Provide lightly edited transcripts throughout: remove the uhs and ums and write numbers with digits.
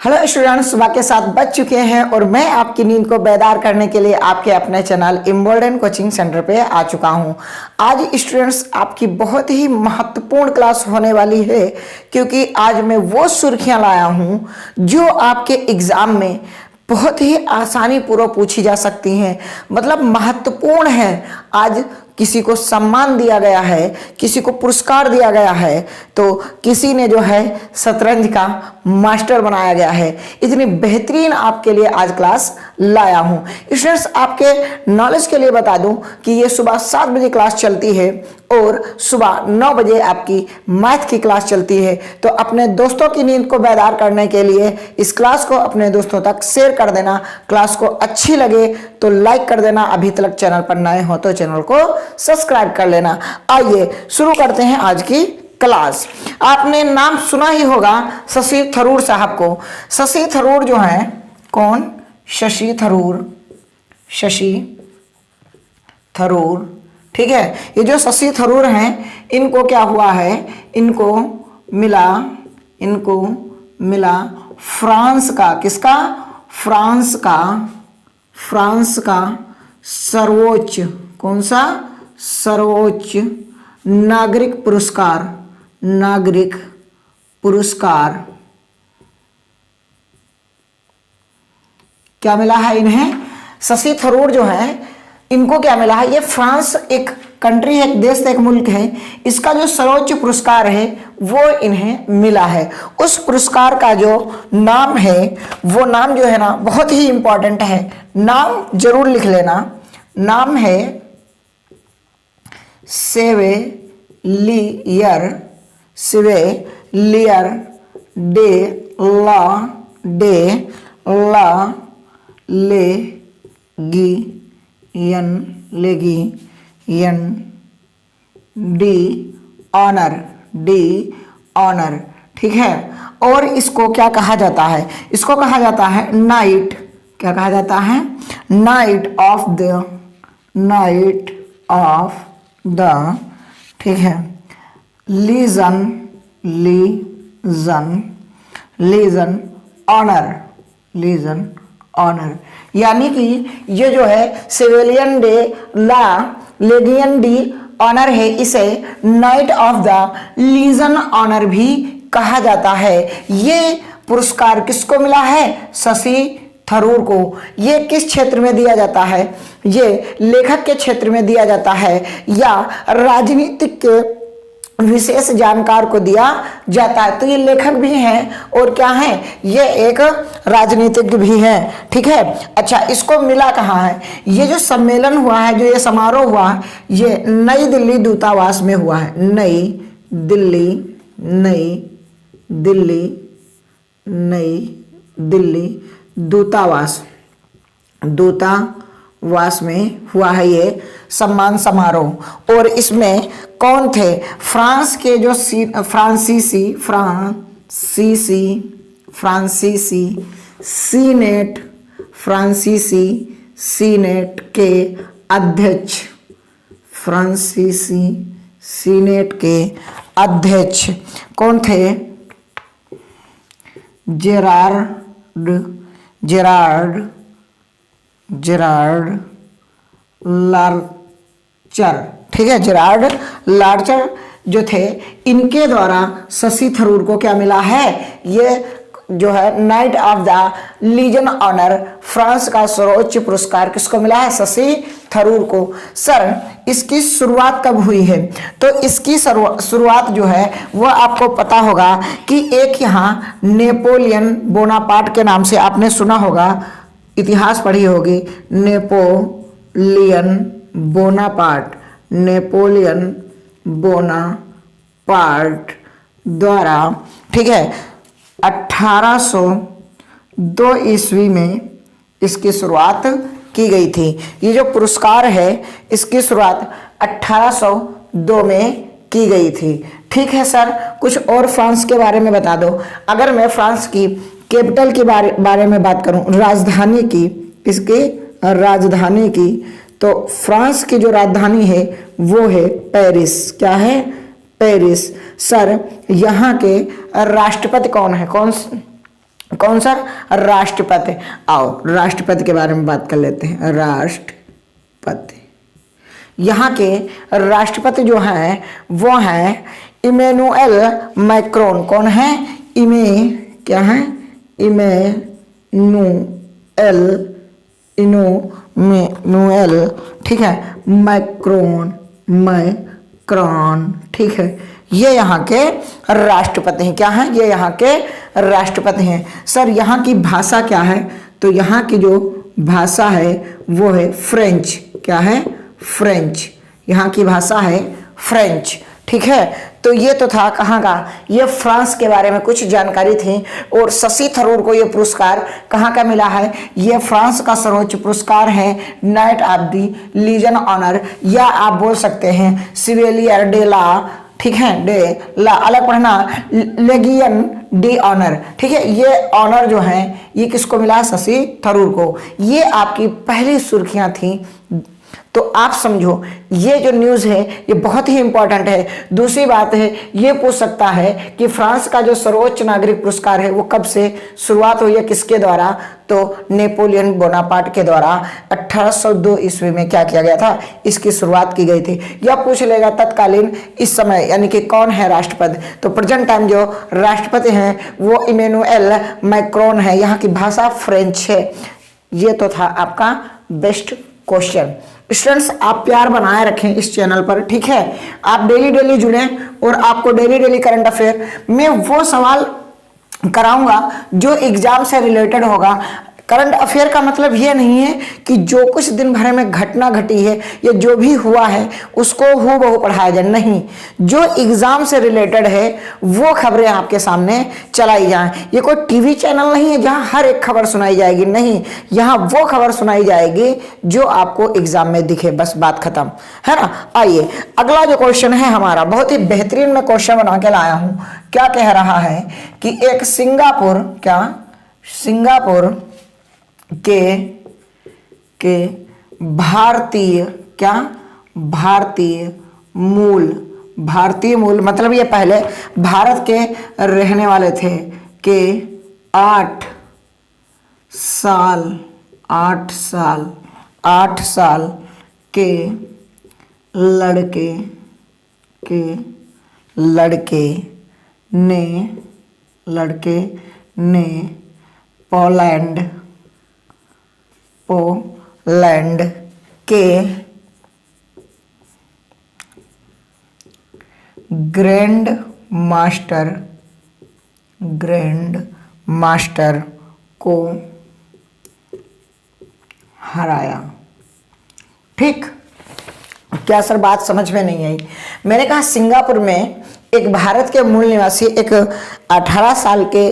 Hello students, सुबह के 7 बज चुके हैं और मैं आपकी नींद को बेदार करने के लिए आपके अपने चैनल इम्बोल्डन कोचिंग सेंटर पे आ चुका हूं। आज स्टूडेंट्स आपकी बहुत ही महत्वपूर्ण क्लास होने वाली है, क्योंकि आज मैं वो सुर्खियां लाया हूं जो आपके एग्जाम में बहुत ही आसानी पूर्वक पूछी जा सकती हैं। मतलब महत्वपूर्ण है। आज किसी को सम्मान दिया गया है, किसी को पुरस्कार दिया गया है, तो किसी ने जो है शतरंज का मास्टर बनाया गया है। इतनी बेहतरीन आपके लिए आज क्लास लाया हूं। स्टूडेंट्स, आपके नॉलेज के लिए बता दूं कि ये सुबह 7 बजे क्लास चलती है और सुबह 9 बजे आपकी मैथ की क्लास चलती है। तो अपने दोस्तों की नींद को बेदार करने के लिए इस क्लास को अपने दोस्तों तक शेयर कर देना। क्लास को अच्छी लगे तो लाइक कर देना। अभी तक चैनल पर नए हो तो चैनल को सब्सक्राइब कर लेना। आइए शुरू करते हैं आज की क्लास। आपने नाम सुना ही होगा शशि थरूर साहब को। शशि थरूर जो है कौन? शशि थरूर, शशि थरूर, ठीक है। ये जो शशि थरूर हैं, इनको क्या हुआ है? इनको मिला फ्रांस का, किसका? फ्रांस का सर्वोच्च, कौन सा? सर्वोच्च नागरिक पुरस्कार क्या मिला है इन्हें? शशि थरूर जो है, इनको क्या मिला है? ये फ्रांस एक कंट्री है, एक देश, एक मुल्क है। इसका जो सर्वोच्च पुरस्कार है वो इन्हें मिला है। उस पुरस्कार का जो नाम है, वो नाम जो है ना बहुत ही इंपॉर्टेंट है। नाम जरूर लिख लेना। नाम है सेवेलियर day la Legion D honour, ठीक है। और इसको क्या कहा जाता है? इसको कहा जाता है नाइट, क्या कहा जाता है? नाइट ऑफ द, ठीक है, लीजन ऑनर। यानी कि ये जो है civilian de la Legion d'honneur है, इसे knight of the Legion Honour भी कहा जाता है। ये पुरस्कार किसको मिला है? शशि थरूर को। ये किस क्षेत्र में दिया जाता है? ये लेखक के क्षेत्र में दिया जाता है या राजनीतिक के विशेष जानकार को दिया जाता है। तो ये लेखक भी हैं और क्या हैं? ये एक राजनीतिज्ञ भी हैं, ठीक है। अच्छा, इसको मिला कहाँ है? ये जो सम्मेलन हुआ है, जो ये समारोह हुआ है, ये नई दिल्ली दूतावास में हुआ है। नई दिल्ली दूतावास में हुआ है ये सम्मान समारोह। और इसमें कौन थे? फ्रांस के जो फ्रांसीसी सीनेट के अध्यक्ष कौन थे? जेरार्ड लार्चर, ठीक है। जेरार्ड लार्चर जो थे, इनके द्वारा शशि थरूर को क्या मिला है? ये जो है knight of the Legion Honour, France का सर्वोच्च पुरस्कार किसको मिला है? शशि थरूर को। सर, इसकी शुरुआत कब हुई है? तो इसकी शुरुआत जो है वो आपको पता होगा कि एक यहाँ नेपोलियन बोनापार्ट के नाम से आपने सुना होगा, इतिहास पढ़ी होगी। नेपोलियन बोनापार्ट द्वारा, ठीक है, 1802 ईस्वी में इसकी शुरुआत की गई थी। ये जो पुरस्कार है, इसकी शुरुआत 1802 में की गई थी, ठीक है। सर, कुछ और फ्रांस के बारे में बता दो। अगर मैं फ्रांस की कैपिटल के बारे में बात करूं, राजधानी की, इसकी राजधानी की, तो फ्रांस की जो राजधानी है वो है पेरिस। क्या है? पेरिस। सर, यहाँ के राष्ट्रपति कौन है? कौन सा? राष्ट्रपति। आओ राष्ट्रपति के बारे में बात कर लेते हैं। राष्ट्रपति, यहाँ के राष्ट्रपति जो हैं वो हैं इमैनुअल मैक्रोन। कौन है? क्या है? इमैनुअल, ठीक है, मैक्रोन, ठीक है, ये यहाँ के राष्ट्रपति हैं। क्या है? ये यहाँ के राष्ट्रपति हैं। सर यहाँ की भाषा क्या है? तो यहाँ की जो भाषा है वो है फ्रेंच। क्या है? फ्रेंच। यहाँ की भाषा है फ्रेंच, ठीक है। तो ये तो था कहाँ का? ये फ्रांस के बारे में कुछ जानकारी थी। और शशि थरूर को ये पुरस्कार कहाँ का मिला है? ये फ्रांस का सर्वोच्च पुरस्कार है knight of the Legion Honour, या आप बोल सकते हैं सिवेलियर डे ला, ठीक है, डे ला, अलग पढ़ना, लेगियन डी ऑनर, ठीक है। ये ऑनर जो है ये किसको मिला? शशि थरूर को। ये आपकी पहली सुर्खियां थी। तो आप समझो ये जो न्यूज़ है ये बहुत ही इंपॉर्टेंट है। दूसरी बात है, ये पूछ सकता है कि फ्रांस का जो सर्वोच्च नागरिक पुरस्कार है वो कब से शुरुआत हुई है, किसके द्वारा? तो नेपोलियन बोनापार्ट के द्वारा 1802 ईस्वी में क्या किया गया था? इसकी शुरुआत की गई थी। यह पूछ लेगा तत्कालीन इस समय यानी कि कौन है राष्ट्रपति? तो प्रेजेंट टाइम जो राष्ट्रपति हैं वो इमैनुअल मैक्रोन है। यहाँ की भाषा फ्रेंच है। ये तो था आपका बेस्ट क्वेश्चन। स्टूडेंट्स आप प्यार बनाए रखें इस चैनल पर, ठीक है। आप डेली जुड़ें और आपको डेली करंट अफेयर में वो सवाल कराऊंगा जो एग्जाम से रिलेटेड होगा। करंट अफेयर का मतलब ये नहीं है कि जो कुछ दिन भर में घटना घटी है या जो भी हुआ है उसको हूबहू पढ़ाया जाए, नहीं। जो एग्जाम से रिलेटेड है वो खबरें आपके सामने चलाई जाएं। ये कोई टीवी चैनल नहीं है जहां हर एक खबर सुनाई जाएगी, नहीं। यहाँ वो खबर सुनाई जाएगी जो आपको एग्जाम में दिखे, बस बात खत्म, है ना। आइए अगला जो क्वेश्चन है हमारा, बहुत ही बेहतरीन मैं क्वेश्चन बना के लाया हूं। क्या कह रहा है कि एक सिंगापुर के भारतीय भारतीय मूल मतलब ये पहले भारत के रहने वाले थे के 8 साल के लड़के ने पोलैंड के ग्रैंड मास्टर को हराया। ठीक, क्या सर बात समझ में नहीं आई? मैंने कहा सिंगापुर में एक भारत के मूल निवासी एक 18 साल के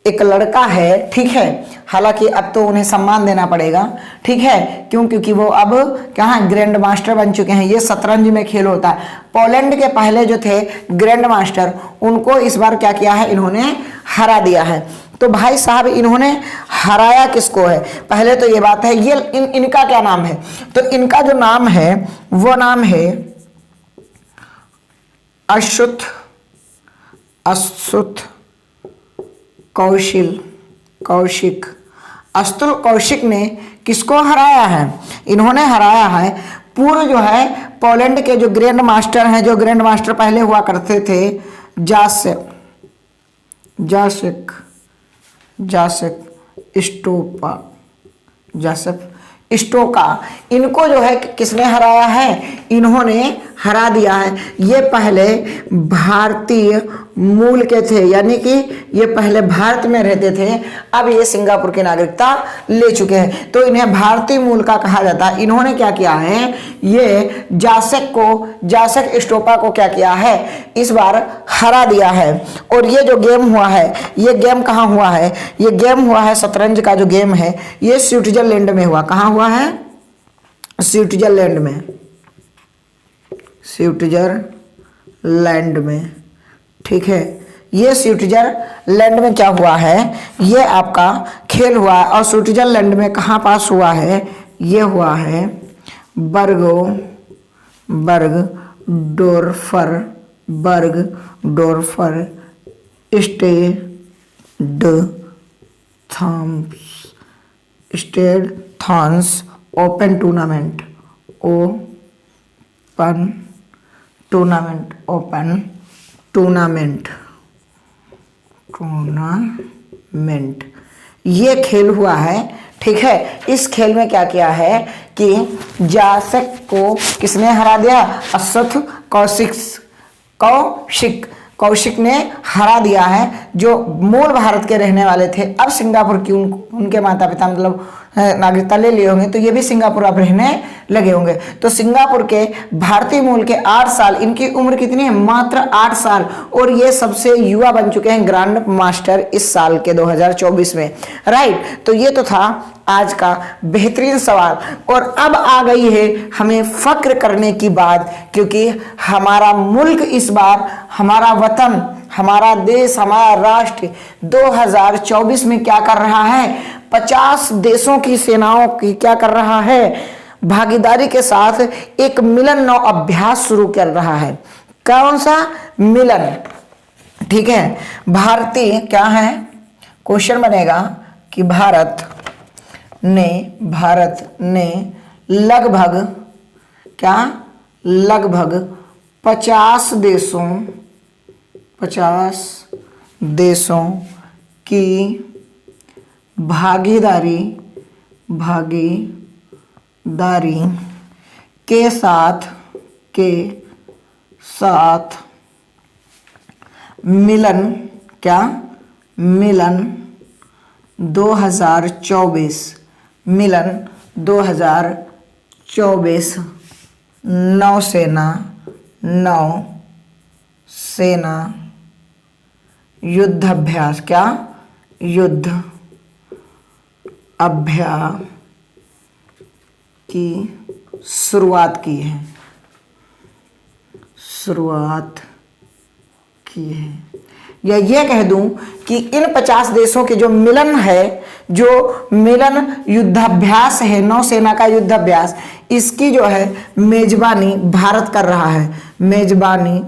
एक लड़का है, ठीक है। हालांकि अब तो उन्हें सम्मान देना पड़ेगा, ठीक है, क्योंकि वो अब क्या है, ग्रैंड मास्टर बन चुके हैं। ये शतरंज में खेल होता है। पोलैंड के पहले जो थे ग्रैंड मास्टर, उनको इस बार क्या किया है, इन्होंने हरा दिया है। तो भाई साहब इन्होंने हराया किसको है? पहले तो ये बात है, ये इनका क्या नाम है? तो इनका जो नाम है वो नाम है अशुत कौशिक। अस्तुल कौशिक ने किसको हराया है? इन्होंने हराया है पूर्व जो है पोलैंड के जो ग्रैंड मास्टर हैं, जो ग्रैंड मास्टर पहले हुआ करते थे, जासेफ स्टोका। इनको जो है किसने हराया है? इन्होंने हरा दिया है। ये पहले भारतीय मूल के थे, यानी कि ये पहले भारत में रहते थे, अब ये सिंगापुर की नागरिकता ले चुके हैं, तो इन्हें भारतीय मूल का कहा जाता है। इन्होंने क्या किया है, ये जासेक स्टोपा को क्या किया है, इस बार हरा दिया है। और ये जो गेम हुआ है, ये गेम कहाँ हुआ है? ये गेम हुआ है, शतरंज का जो गेम है ये स्विट्जरलैंड में हुआ। कहाँ हुआ है? स्विट्जरलैंड में, ठीक है। ये स्विट्जरलैंड में क्या हुआ है, ये आपका खेल हुआ है। और स्विट्जरलैंड में कहाँ पास हुआ है? ये हुआ है बर्गडोर्फर थॉन्स ओपन टूर्नामेंट, ओपन टूर्नामेंट ये खेल हुआ है। ठीक है, इस खेल में क्या किया है कि जासक को किसने हरा दिया? अश्वथ कौशिक ने हरा दिया है, जो मूल भारत के रहने वाले थे। अब सिंगापुर की उनके माता पिता मतलब नागरिकता ले लिए होंगे, तो ये भी सिंगापुर अब रहने लगे होंगे। तो सिंगापुर के भारतीय मूल के 8 साल, इनकी उम्र कितनी है? मात्र 8 साल, और ये सबसे युवा बन चुके हैं ग्रैंड मास्टर इस साल के 2024 में। राइट, तो ये तो था आज का बेहतरीन सवाल। और अब आ गई है हमें फक्र करने की बात, क्योंकि हमारा मुल्क इस बार, हमारा वतन, हमारा देश, हमारा राष्ट्र 2024 में क्या कर रहा है? 50 देशों की सेनाओं की क्या कर रहा है? भागीदारी के साथ एक मिलन नौ अभ्यास शुरू कर रहा है। कौन सा मिलन? ठीक है, भारतीय क्या है? क्वेश्चन बनेगा कि भारत ने लगभग 50 देशों की भागीदारी के साथ मिलन 2024 नौसेना युद्धाभ्यास की शुरुआत की है। या ये कह दूं कि इन 50 देशों के जो मिलन है, जो मिलन युद्धाभ्यास है, नौसेना का युद्धाभ्यास, इसकी जो है मेजबानी भारत कर रहा है। मेजबानी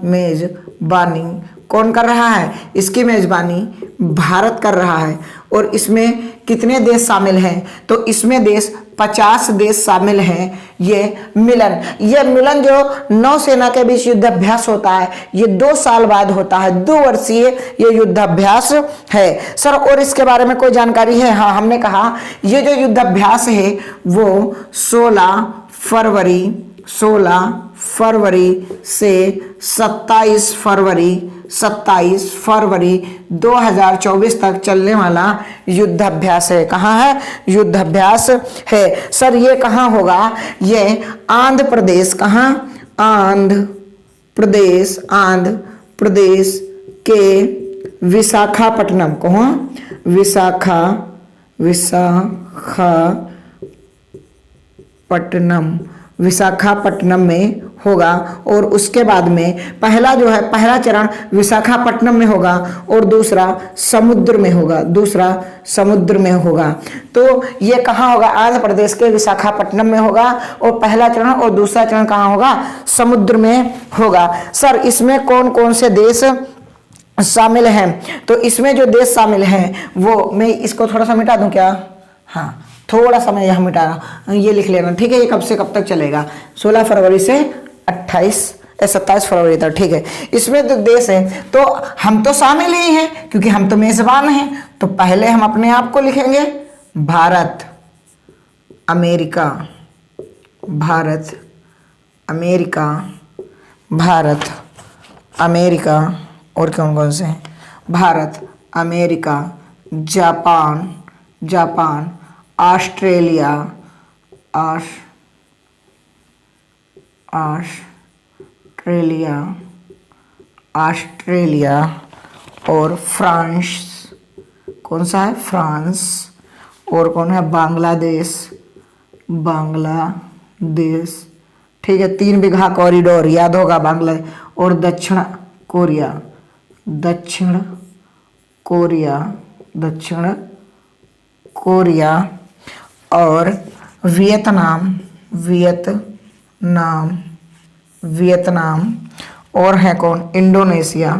कौन कर रहा है? इसकी मेजबानी भारत कर रहा है। और इसमें कितने देश शामिल हैं? तो इसमें 50 देश शामिल हैं। ये मिलन जो नौसेना के बीच युद्धाभ्यास होता है, ये 2 साल बाद होता है। 2 वर्षीय ये युद्धाभ्यास है। सर और इसके बारे में कोई जानकारी है? हाँ, हमने कहा ये जो युद्धाभ्यास है वो 16 फरवरी से 27 फरवरी 2024 तक चलने वाला युद्धाभ्यास है। कहाँ है? युद्धाभ्यास है। सर ये कहाँ होगा? ये आंध्र प्रदेश, कहाँ? आंध्र प्रदेश के विशाखापट्टनम, कहाँ? विशाखापट्टनम में होगा। और उसके बाद में पहला चरण विशाखापट्टनम में होगा और दूसरा समुद्र में होगा। तो ये कहाँ होगा? आंध्र प्रदेश के विशाखापट्टनम में होगा, और पहला चरण और दूसरा चरण कहाँ होगा? समुद्र में होगा। सर इसमें कौन कौन से देश शामिल हैं? तो इसमें जो देश शामिल हैं वो, मैं इसको थोड़ा सा मिटा दूं क्या? हाँ, थोड़ा सा मैं यहाँ मिटा रहा, ये लिख लेना। ठीक है, ये कब से कब तक चलेगा? 16 फरवरी से 27 फरवरी तक। ठीक है, इसमें तो देश है, तो हम तो शामिल ही हैं क्योंकि हम तो मेजबान हैं। तो पहले हम अपने आप को लिखेंगे भारत अमेरिका, और कौन कौन से? भारत, अमेरिका, जापान, ऑस्ट्रेलिया और फ्रांस। कौन सा है? फ्रांस। और कौन है? बांग्लादेश। ठीक है, 3 बिघा कॉरिडोर याद होगा, बांग्लादेश। और दक्षिण कोरिया और वियतनाम और है कौन? इंडोनेशिया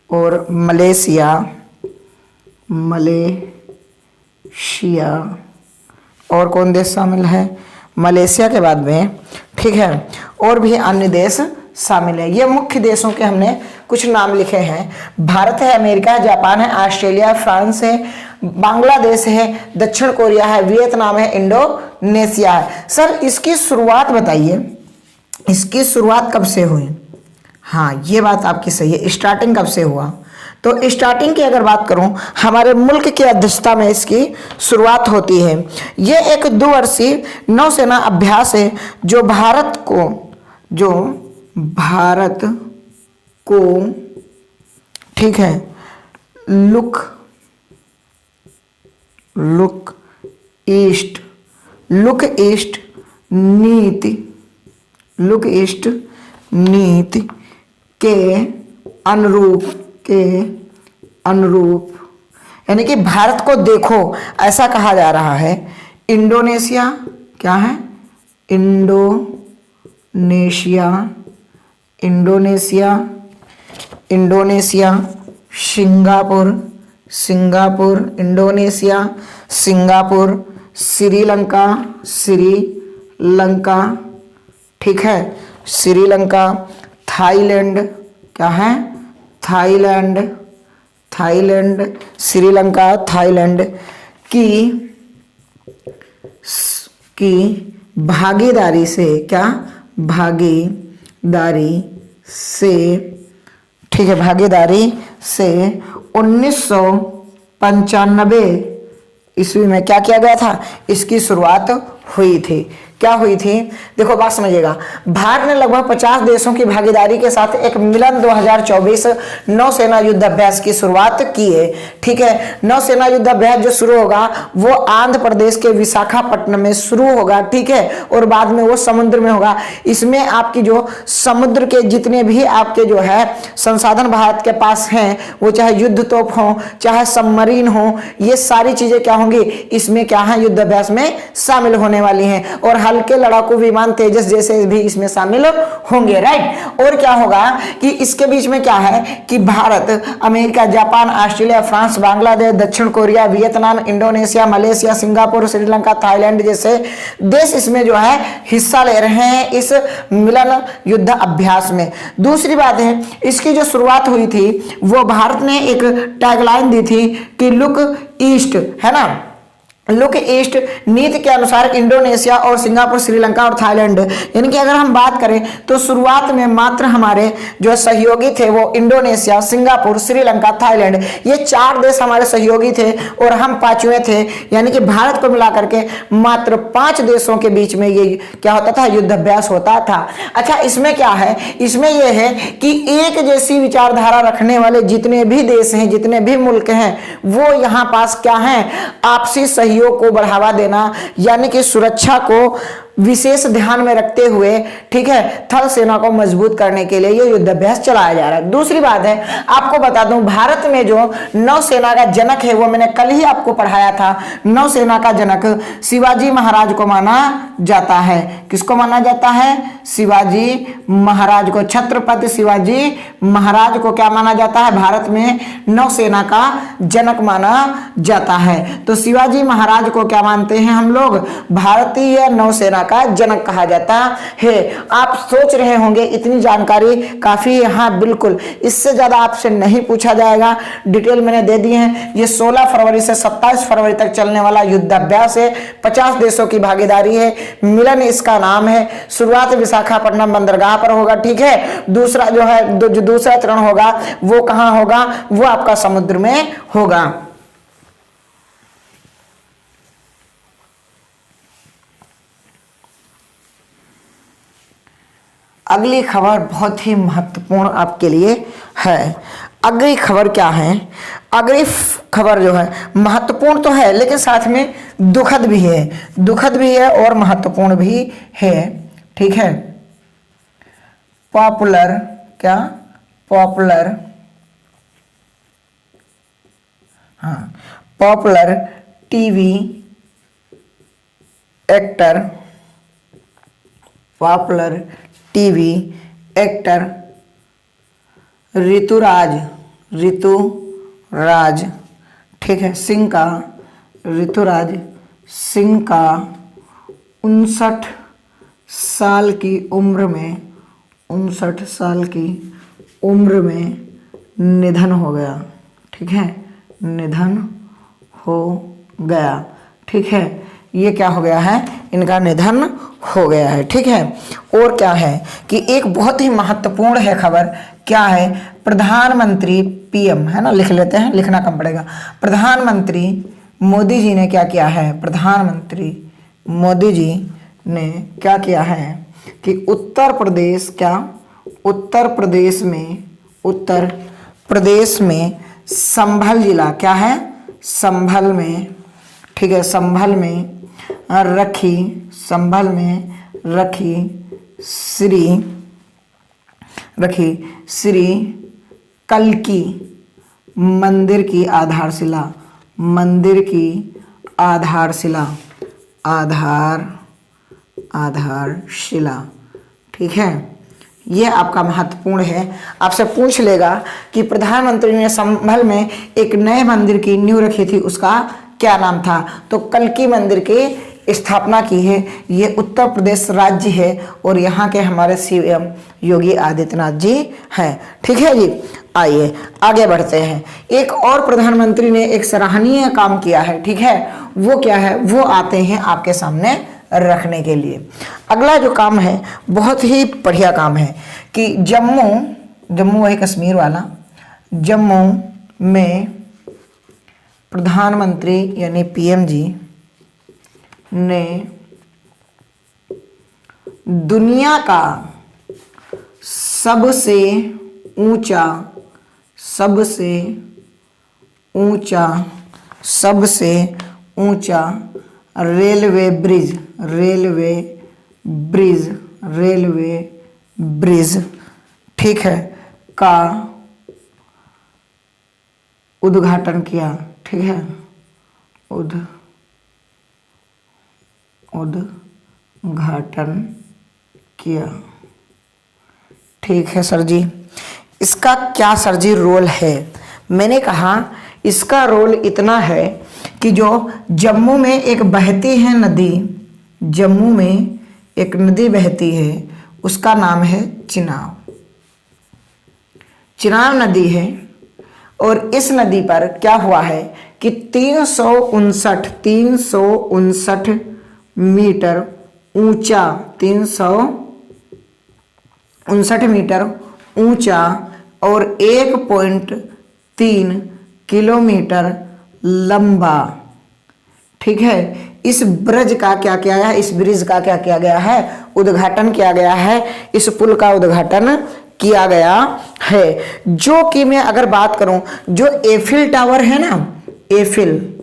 और मलेशिया, मलेशिया और कौन देश शामिल है? मलेशिया के बाद में, ठीक है, और भी अन्य देश शामिल है। ये मुख्य देशों के हमने कुछ नाम लिखे हैं। भारत है, अमेरिका है, जापान है, ऑस्ट्रेलिया, फ्रांस है, बांग्लादेश है, दक्षिण कोरिया है, वियतनाम है, इंडोनेशिया है। सर इसकी शुरुआत बताइए, इसकी शुरुआत कब से हुई? हाँ ये बात आपकी सही है, स्टार्टिंग कब से हुआ? तो स्टार्टिंग की अगर बात करूं, हमारे मुल्क की अध्यक्षता में इसकी शुरुआत होती है। ये एक 2 वर्षीय नौसेना अभ्यास है जो भारत को ठीक है लुक ईस्ट नीति के अनुरूप यानी कि भारत को देखो ऐसा कहा जा रहा है। इंडोनेशिया क्या है? Indonesia, Singapore, Indonesia, Singapore, Sri Lanka, ठीक है, श्रीलंका, थाईलैंड, क्या है? थाईलैंड, श्रीलंका, थाईलैंड की भागीदारी से, क्या? ठीक है, भागीदारी से 1995 ईस्वी में क्या किया गया था? इसकी शुरुआत हुई थी। क्या हुई थी? देखो बात समझिएगा। भारत ने लगभग 50 देशों की भागीदारी के साथ एक मिलन 2024 नौसेना युद्ध अभ्यास की शुरुआत की है। ठीक है, नौसेना युद्ध अभ्यास जो शुरू होगा वो आंध्र प्रदेश के विशाखापट्टनम में शुरू होगा। ठीक है, और बाद में वो समुद्र में होगा। इसमें आपकी जो समुद्र के जितने भी आपके जो है संसाधन भारत के पास हैं, वो चाहे युद्ध तोप हो, चाहे सबमरीन हो, ये सारी चीजें क्या होंगी? इसमें क्या है? युद्ध अभ्यास में शामिल होने वाली हैं। और हल्के लड़ाकू विमान तेजस जैसे भी इसमें शामिल होंगे। राइट, और क्या होगा कि इसके बीच में क्या है कि Bharat, America, Japan, Australia, France, Bangladesh, दक्षिण Korea, Vietnam, Indonesia, Malaysia, Singapore, Sri Lanka, Thailand जैसे देश इसमें जो है हिस्सा ले रहे हैं इस मिलन युद्ध अभ्यास में। दूसरी बात है, इसकी जो शुरुआत हुई थी वो भारत ने एक टैगलाइन दी थी कि लुक ईस्ट, है ना, लुक ईस्ट नीति के अनुसार इंडोनेशिया और सिंगापुर, श्रीलंका और थाईलैंड, यानी कि अगर हम बात करें तो शुरुआत में मात्र हमारे जो सहयोगी थे वो इंडोनेशिया, सिंगापुर, श्रीलंका, थाईलैंड, ये 4 देश हमारे सहयोगी थे और हम 5वें थे। यानी कि भारत को मिलाकर के मात्र 5 देशों के बीच में ये क्या होता था? युद्ध अभ्यास होता था। अच्छा, इसमें क्या है? इसमें यह है कि एक जैसी विचारधारा रखने वाले जितने भी देश हैं, जितने भी मुल्क हैं, वो यहाँ पास क्या है? आपसी सहयोग को बढ़ावा देना, यानी कि सुरक्षा को विशेष ध्यान में रखते हुए, ठीक है, थल सेना को मजबूत करने के लिए ये युद्ध अभ्यास चलाया जा रहा है। दूसरी बात है, आपको बता दूं, भारत में जो नौसेना का जनक है वो मैंने कल ही आपको पढ़ाया था। नौसेना का जनक शिवाजी महाराज को माना जाता है। किसको माना जाता है? शिवाजी महाराज को। छत्रपति शिवाजी महाराज को क्या माना जाता है? भारत में नौसेना का जनक माना जाता है। तो शिवाजी महाराज को क्या मानते हैं हम लोग? भारतीय नौसेना का जनक कहा जाता है। आप सोच रहे होंगे इतनी जानकारी काफी है। हाँ बिल्कुल, इससे ज्यादा आपसे नहीं पूछा जाएगा, डिटेल मैंने दे दी है। ये 16 फरवरी से 27 फरवरी तक चलने वाला युद्ध अभ्यास है। 50 देशों की भागीदारी है। मिलन इसका नाम है। शुरुआत विशाखापट्टनम बंदरगाह पर होगा। ठीक है, दूसरा जो है जो दूसरा चरण होगा वो कहां होगा? वो आपका समुद्र में होगा। अगली खबर बहुत ही महत्वपूर्ण आपके लिए है। अगली खबर क्या है? अगली खबर जो है महत्वपूर्ण तो है लेकिन साथ में दुखद भी है। दुखद भी है और महत्वपूर्ण भी है। ठीक है, पॉपुलर, क्या? पॉपुलर, हाँ, popular TV actor, popular TV actor Rituraj, Rituraj, ठीक है, सिंह का, ऋतुराज सिंह का 59 साल की उम्र में, 59 साल की उम्र में निधन हो गया, ठीक है, निधन हो गया, ठीक है, ये क्या हो गया है, इनका निधन हो गया है, ठीक है। और क्या है कि एक बहुत ही महत्वपूर्ण है खबर, क्या है, प्रधानमंत्री पीएम है ना, लिख लेते हैं, लिखना कम पड़ेगा। प्रधानमंत्री मोदी जी ने क्या किया है, प्रधानमंत्री मोदी जी ने क्या किया है कि उत्तर प्रदेश, क्या, उत्तर प्रदेश में, उत्तर प्रदेश में संभल जिला, क्या है, संभल में, ठीक है, संभल में रखी, संभल में रखी श्री कल्की मंदिर की आधारशिला, मंदिर की आधारशिला, आधारशिला, ठीक है। ये आपका महत्वपूर्ण है, आपसे पूछ लेगा कि प्रधानमंत्री ने संभल में एक नए मंदिर की नींव रखी थी, उसका क्या नाम था, तो कल्की मंदिर की स्थापना की है। ये उत्तर प्रदेश राज्य है और यहाँ के हमारे सीएम योगी आदित्यनाथ जी हैं, ठीक है जी। आइए आगे बढ़ते हैं। एक और प्रधानमंत्री ने एक सराहनीय काम किया है, ठीक है, वो क्या है, वो आते हैं आपके सामने रखने के लिए। अगला जो काम है बहुत ही बढ़िया काम है कि जम्मू वही कश्मीर वाला, जम्मू में प्रधानमंत्री यानी पीएम जी ने दुनिया का सबसे ऊंचा रेलवे ब्रिज, ठीक है, का उद्घाटन किया, ठीक है, उद्घाटन किया, ठीक है सर जी। इसका क्या सर जी रोल है, मैंने कहा इसका रोल इतना है कि जो जम्मू में एक बहती है नदी, जम्मू में एक नदी बहती है, उसका नाम है चिनाब नदी है। और इस नदी पर क्या हुआ है कि 359 मीटर ऊंचा, 359 मीटर ऊंचा और 1.3 किलोमीटर लंबा, ठीक है, इस ब्रिज का क्या किया है, इस ब्रिज का क्या किया गया है, उद्घाटन किया गया है, इस पुल का उद्घाटन किया गया है। जो कि मैं अगर बात करूं, जो एफिल टावर है ना, एफिल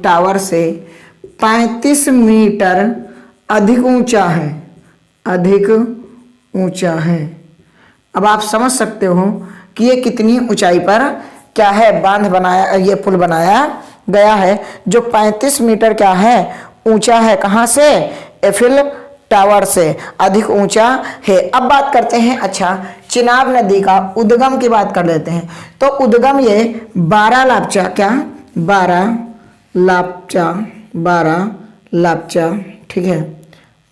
टावर से 35 मीटर अधिक ऊंचा है। अब आप समझ सकते हो कि ये कितनी ऊंचाई पर क्या है, बांध बनाया, ये पुल बनाया गया है, जो 35 मीटर क्या है, ऊंचा है। कहां से, एफिल टावर से अधिक ऊंचा है। अब बात करते हैं, अच्छा, चिनाब नदी का उद्गम की बात कर लेते हैं। तो उद्गम ये बारालाचा, क्या, बारालाचा, ठीक है,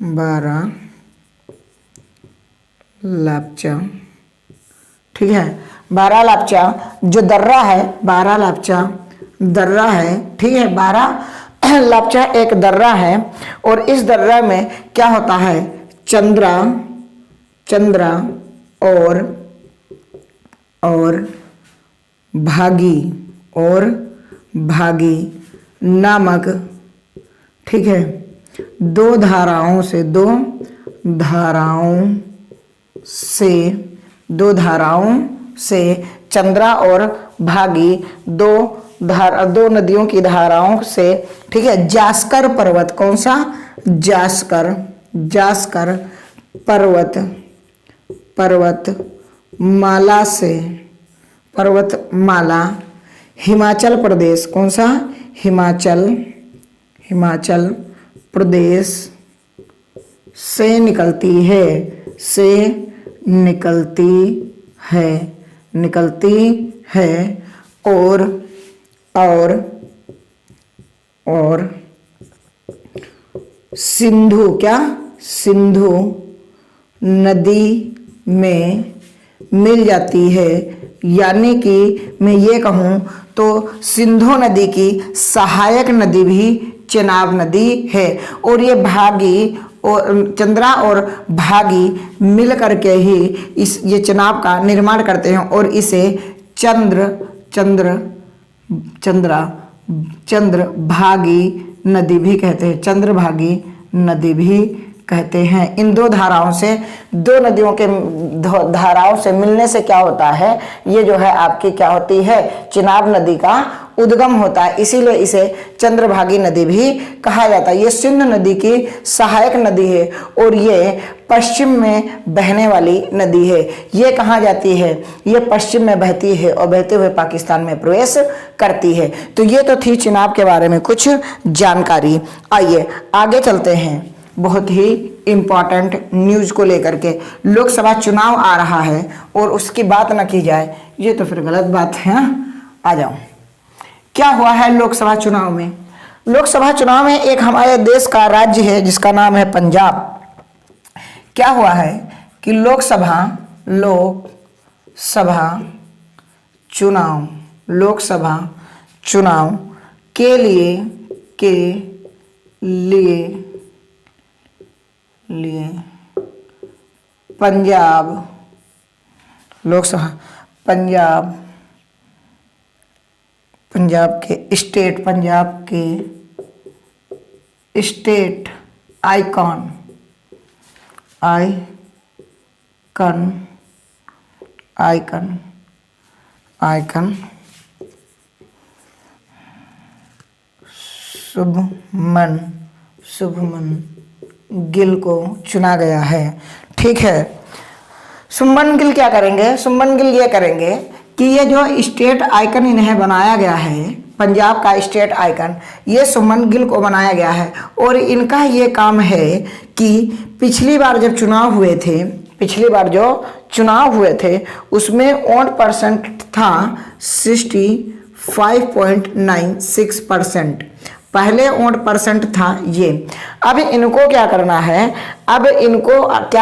बारालाचा, ठीक है, बारालाचा जो दर्रा है, बारालाचा दर्रा है, ठीक है, बारालाचा एक दर्रा है और इस दर्रा में क्या होता है, चंद्रा और भागी नामक, ठीक है, दो धाराओं से चंद्रा और भागी दो नदियों की धाराओं से, ठीक है, जास्कर पर्वत, कौन सा, जास्कर पर्वतमाला हिमाचल प्रदेश, कौन सा, हिमाचल प्रदेश से निकलती है, से निकलती है और सिंधु नदी में मिल जाती है। यानी कि मैं ये कहूँ तो सिंधु नदी की सहायक नदी भी चेनाब नदी है, और ये भागी और चंद्रा और भागी मिल करके ही ये चेनाब का निर्माण करते हैं, और इसे चंद्रभागी नदी भी कहते हैं, चंद्रभागी नदी भी कहते हैं। इन दो धाराओं के धाराओं से मिलने से क्या होता है, ये जो है आपकी क्या होती है, चेनाब नदी का उद्गम होता है, इसीलिए इसे चंद्रभागी नदी भी कहा जाता है। ये सिंधु नदी की सहायक नदी है और ये पश्चिम में बहने वाली नदी है। ये कहाँ जाती है, ये पश्चिम में बहती है और बहते हुए पाकिस्तान में प्रवेश करती है। तो ये तो थी चेनाब के बारे में कुछ जानकारी। आइए आगे चलते हैं बहुत ही इम्पॉर्टेंट न्यूज़ को लेकर के। लोकसभा चुनाव आ रहा है और उसकी बात ना की जाए, ये तो फिर गलत बात है। आ जाओ, क्या हुआ है लोकसभा चुनाव में। लोकसभा चुनाव में एक हमारे देश का राज्य है जिसका नाम है पंजाब। क्या हुआ है कि लोकसभा चुनाव के लिए पंजाब के स्टेट आइकन शुभमन गिल को चुना गया है। ठीक है, शुभमन गिल क्या करेंगे, शुभमन गिल ये करेंगे कि ये जो स्टेट आइकन इन्हें बनाया गया है, पंजाब का स्टेट आइकन, ये शुभमन गिल को बनाया गया है। और इनका ये काम है कि पिछली बार जो चुनाव हुए थे उसमें वोट परसेंट था 65.96%। पहले वोट परसेंट था ये। अब इनको क्या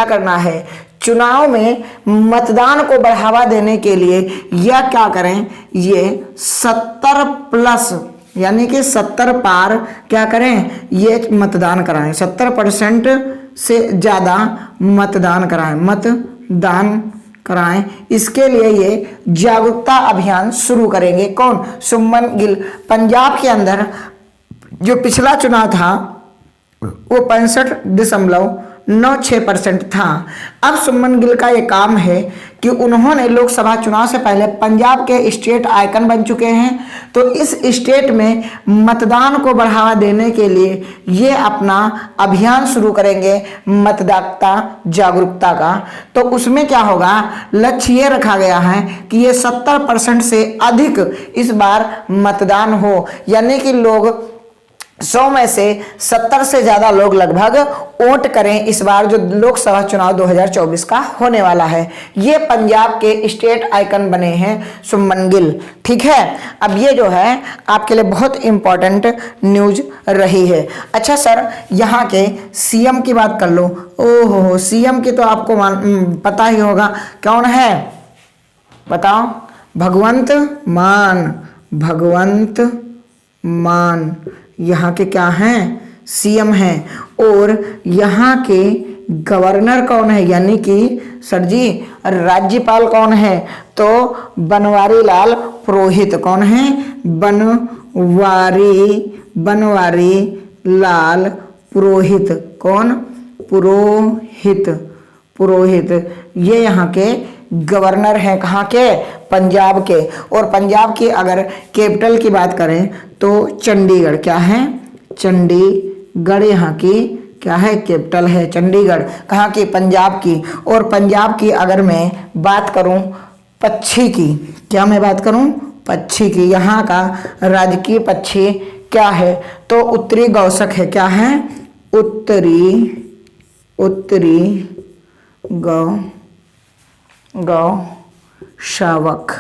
करना है, चुनाव में मतदान को बढ़ावा देने के लिए या क्या करें, ये 70+ यानी कि 70 पार क्या करें, ये मतदान कराएं, 70% से ज़्यादा मतदान कराएं। इसके लिए ये जागरूकता अभियान शुरू करेंगे। कौन, शुभमन गिल। पंजाब के अंदर जो पिछला चुनाव था वो 65.96% था। अब शुभमन गिल का ये काम है कि उन्होंने लोकसभा चुनाव से पहले पंजाब के स्टेट आइकन बन चुके हैं, तो इस स्टेट में मतदान को बढ़ावा देने के लिए ये अपना अभियान शुरू करेंगे मतदाता जागरूकता का। तो उसमें क्या होगा, लक्ष्य ये रखा गया है कि ये 70% से अधिक इस बार मतदान हो, यानी कि लोग 100 में से 70 से ज़्यादा लोग लगभग वोट करें इस बार जो लोकसभा चुनाव 2024 का होने वाला है। ये पंजाब के स्टेट आइकन बने हैं शुभमन गिल। ठीक है, अब ये जो है आपके लिए बहुत इम्पॉर्टेंट न्यूज रही है। अच्छा सर, यहाँ के सीएम की बात कर लो। ओहो, सीएम की तो आपको पता ही होगा, कौन है बताओ, भगवंत मान यहाँ के क्या हैं, सीएम हैं। और यहाँ के गवर्नर कौन है, यानी कि सर जी राज्यपाल कौन है, तो बनवारी लाल पुरोहित। कौन है, बनवारी लाल पुरोहित। कौन, पुरोहित ये यहाँ के गवर्नर हैं, कहाँ के, पंजाब के। और पंजाब की अगर कैपिटल की बात करें तो चंडीगढ़। क्या है, चंडीगढ़ यहाँ की क्या है, कैपिटल है चंडीगढ़। कहाँ की, पंजाब की। और पंजाब की अगर मैं बात करूँ पक्षी की, क्या मैं बात करूँ, पक्षी की, यहाँ का राजकीय पक्षी क्या है? तो उत्तरी गौशक है। क्या है? उत्तरी गौशावक।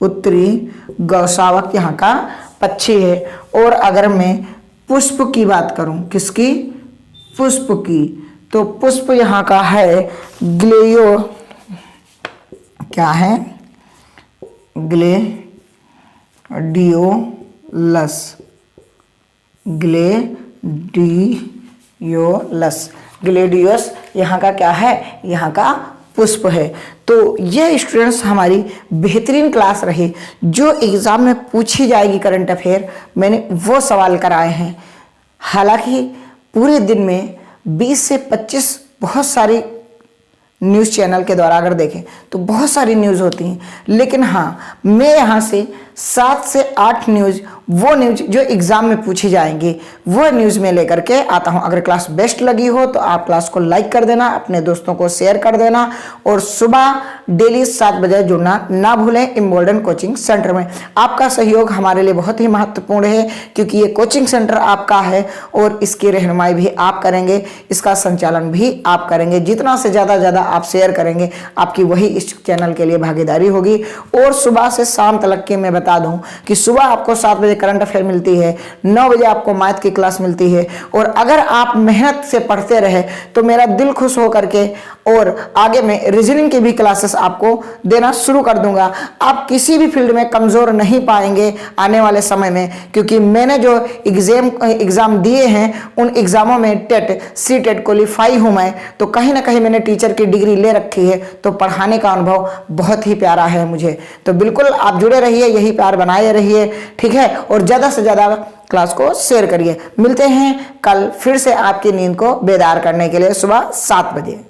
उत्तरी गौशावक यहाँ का पक्षी है। और अगर मैं पुष्प की बात करूं, किसकी? पुष्प की, तो पुष्प यहाँ का है क्या है? ग्लेडियोलस यहाँ का क्या है? यहाँ का पुष्प है। तो ये स्टूडेंट्स हमारी बेहतरीन क्लास रही, जो एग्जाम में पूछी जाएगी करंट अफेयर, मैंने वो सवाल कराए हैं। हालांकि पूरे दिन में 20 से 25 बहुत सारी न्यूज़ चैनल के द्वारा अगर देखें तो बहुत सारी न्यूज़ होती हैं, लेकिन हाँ, मैं यहाँ से 7 से 8 न्यूज़, वो न्यूज़ जो एग्ज़ाम में पूछी जाएंगी, वो न्यूज़ में लेकर के आता हूँ। अगर क्लास बेस्ट लगी हो तो आप क्लास को लाइक कर देना, अपने दोस्तों को शेयर कर देना, और सुबह डेली 7 बजे जुड़ना ना भूलें इम्बोल्डन कोचिंग सेंटर में। आपका सहयोग हमारे लिए बहुत ही महत्वपूर्ण है, क्योंकि ये कोचिंग सेंटर आपका है और इसकी रहनुमाई भी आप करेंगे, इसका संचालन भी आप करेंगे। जितना से ज़्यादा आप शेयर करेंगे, आपकी वही इस चैनल के लिए भागीदारी होगी। और सुबह से शाम तक की मैं बता दूं कि सुबह आपको 7 बजे करंट अफेयर मिलती है, 9 बजे आपको मैथ की क्लास मिलती है, और अगर आप मेहनत से पढ़ते रहे तो मेरा दिल खुश हो करके और आगे में रीजनिंग की भी क्लासेस आपको देना शुरू कर दूंगा। आप किसी भी फील्ड में कमज़ोर नहीं पाएंगे आने वाले समय में, क्योंकि मैंने जो एग्ज़ाम दिए हैं उन एग्ज़ामों में टेट, सी टेट क्वालिफाई हूँ मैं, तो कहीं ना कहीं मैंने टीचर की डिग्री ले रखी है, तो पढ़ाने का अनुभव बहुत ही प्यारा है मुझे। तो बिल्कुल आप जुड़े रहिए, यही प्यार बनाए रहिए, ठीक है, और ज़्यादा से ज़्यादा क्लास को शेयर करिए। मिलते हैं कल फिर से आपकी नींद को बेदार करने के लिए सुबह 7 बजे।